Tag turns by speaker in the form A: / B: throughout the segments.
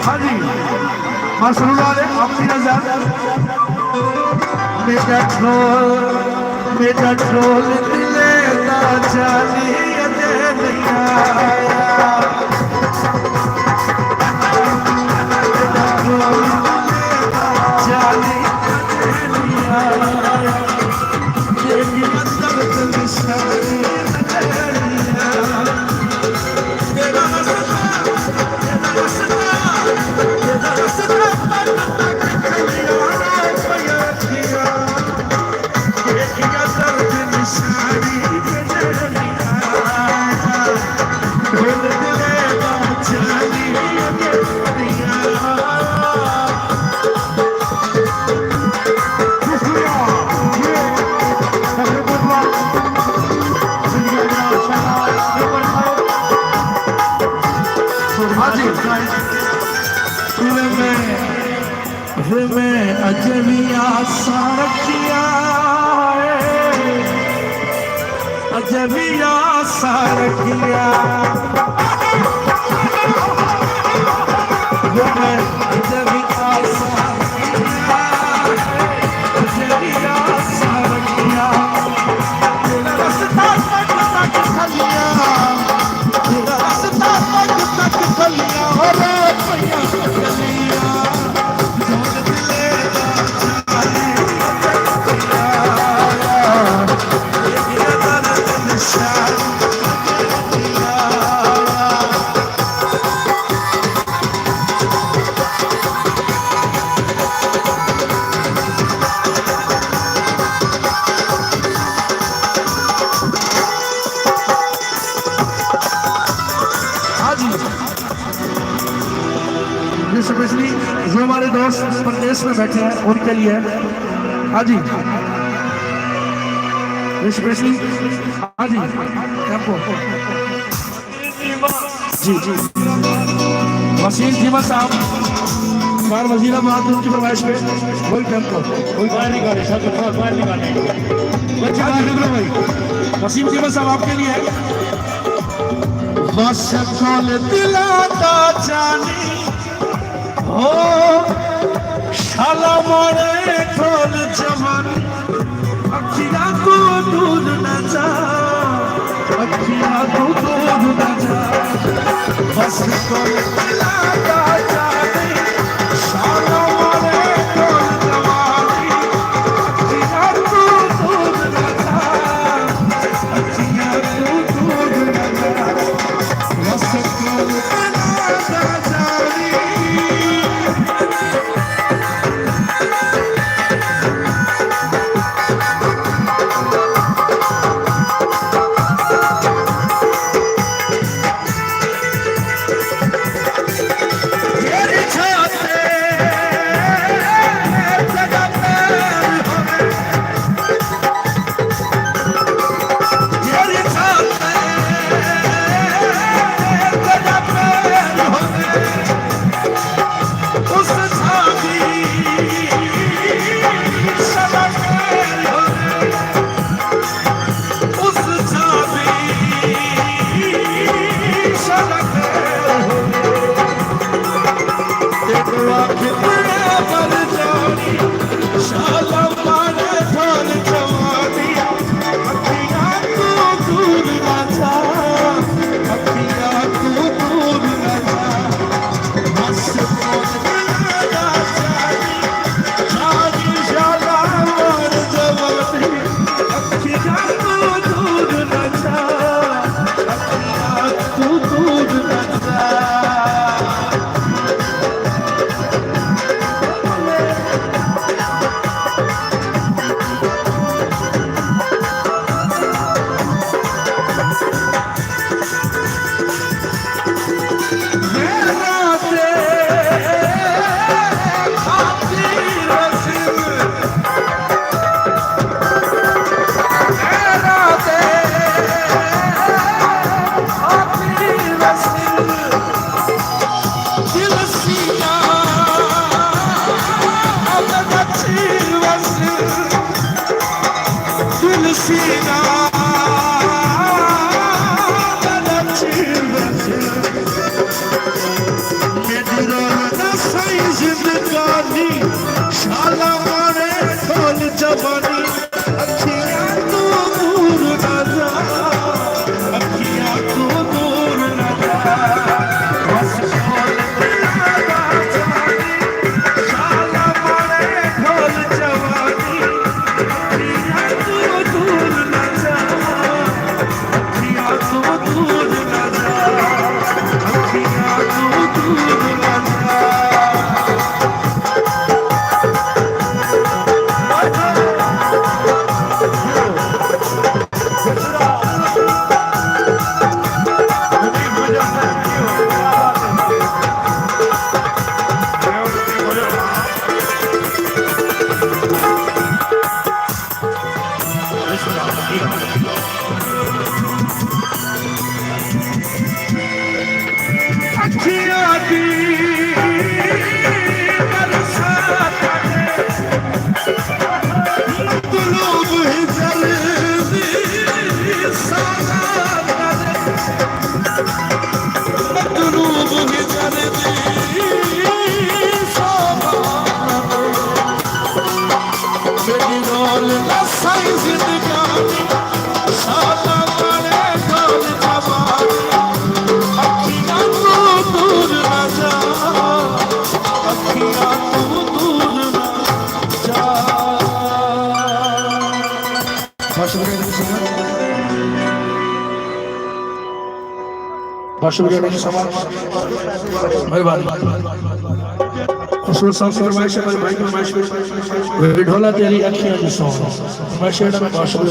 A: हाँ जी मसरूर वाले अपनी नजर मेरा ढोल दिले दा जानी अजे नहीं आया जानी अजे नहीं आया तेरी दर्द निशानी अजे नहीं आया तेरा मैं अजबिया सारखिया अजबिया सारखिया मैं अजबिया सारखिया अजबिया सारखिया तेरा रास्ता तक तक खलिया तेरा रास्ता तक तक खलिया और पैया खलिया स्पेशली जो हमारे दोस्त प्रदेश में बैठे हैं उनके लिए हाँ जी स्पेशली हाँ जी आपको जी जी वसीम जीवा साहब बार वजीराबाद उनकी फरमाइश पे कोई टेम्पो कोई बाहर निकाले सब बाहर निकाले भाई वसीम जीवा साहब आपके लिए बस कौन दिलाता जानी हो शाला मारे ढोल जवान अखियां को दूर न जा अखियां को दूर न जा बस कोई दिलाता जाने शाला मारे ढोल जवानी अखियां को दूर न जा अखियां को दूर न जा बस कोई दिलाता जाने ढोला तेरी अखियां जो सो मशेड़ा में बाशुल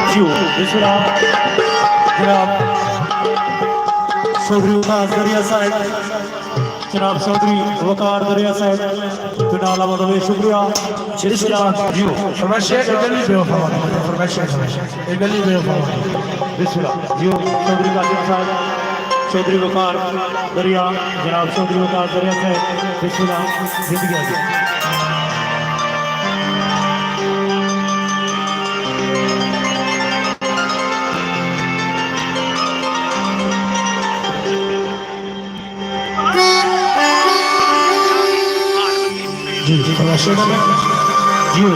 B: जी विश्राम जनाब चौधरी वकार दरिया साहब जनाब चौधरी वकार दरिया साहब फिलहाल बहुत शुक्रिया जियो चौधरी कासिम साहब चौधरी वकार दरिया जनाब चौधरी वकार दरिया साहब बिस्मिल्लाह जिंदगी जियो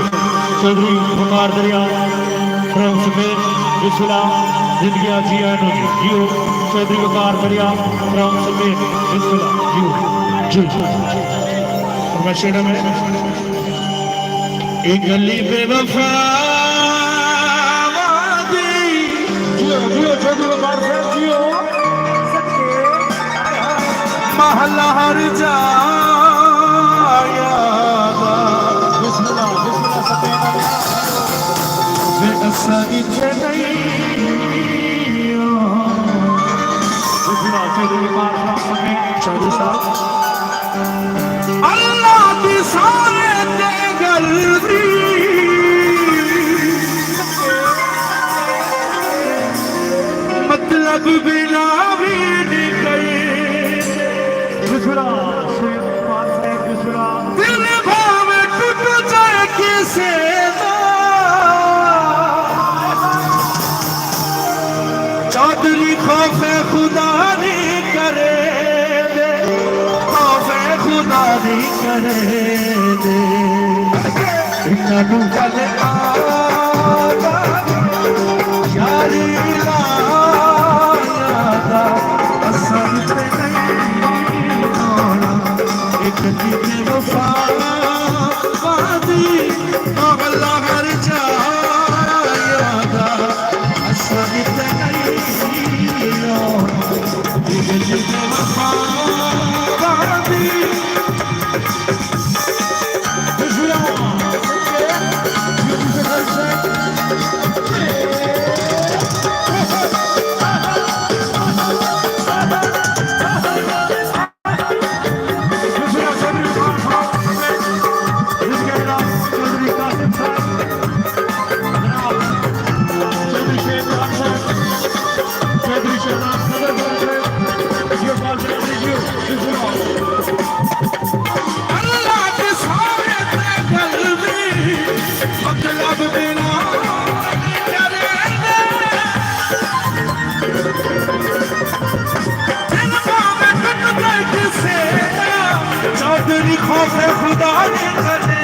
B: चौधरी वकार दरिया फ्रॉम समेत बिस्मिल्लाह जिंदगी जिया जियो चौधरी वकार दरिया फ्रॉम समेत बिस्मिल्लाह जियो
A: में एक गली बेवफा जियो जियो चौधरी वकार जियो महल्ला हर जा अल्लाह की सारे गलती मतलब बिना भी निकले दिल भाव टूट जाए किसे चौधरी खौफे खुदा नहीं करे दे खौफे खुदा नहीं करे दे गल यारी लादा असर पे नहीं होना एक दीने वफा वादी अगला हर जादा असर पे चौधरी खौफे खुदा नहीं करे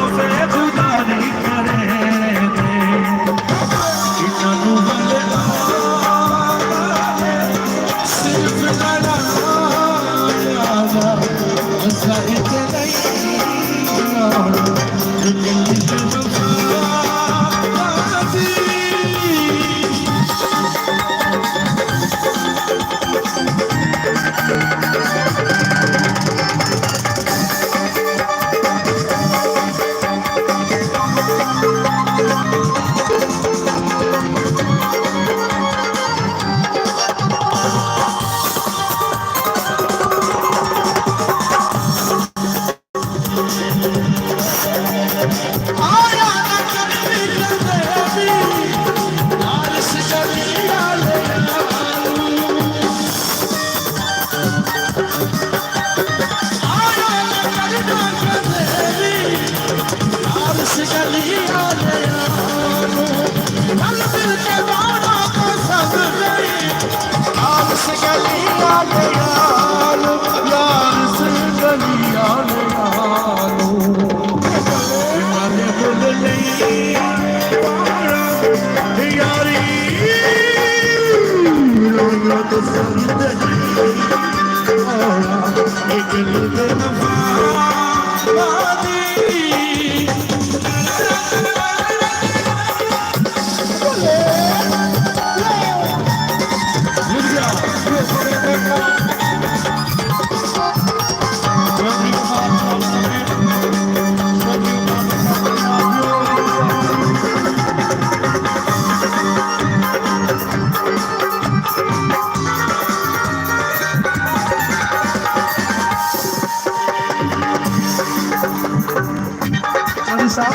A: खौफे खुदा नहीं करे सिर्फ लड़ा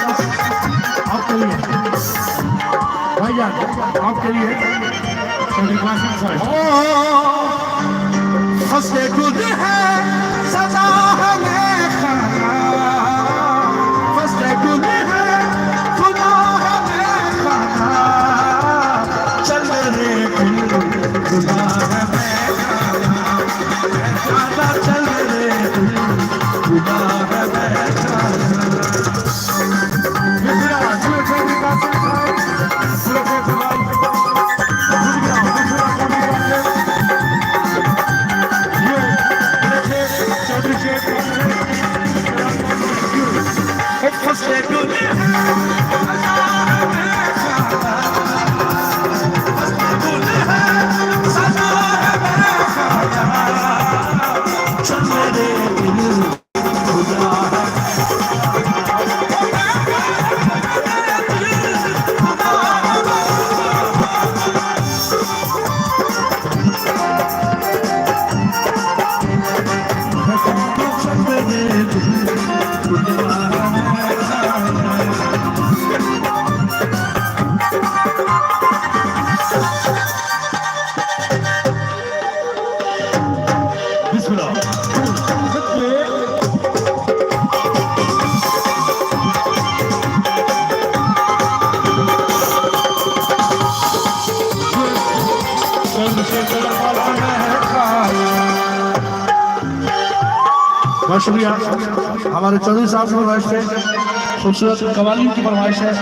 A: आपके लिए भैया आपके लिए हंसते खुद है सजा हमें खाना हंसते खुद है खुदा हमें खाना चल रे खुदा हमें खाना चल रे खुदा हमें बहुत शुक्रिया हमारे चौधरी साहब की फरमाइश पे खूबसूरत कवाली की फरमाइश है।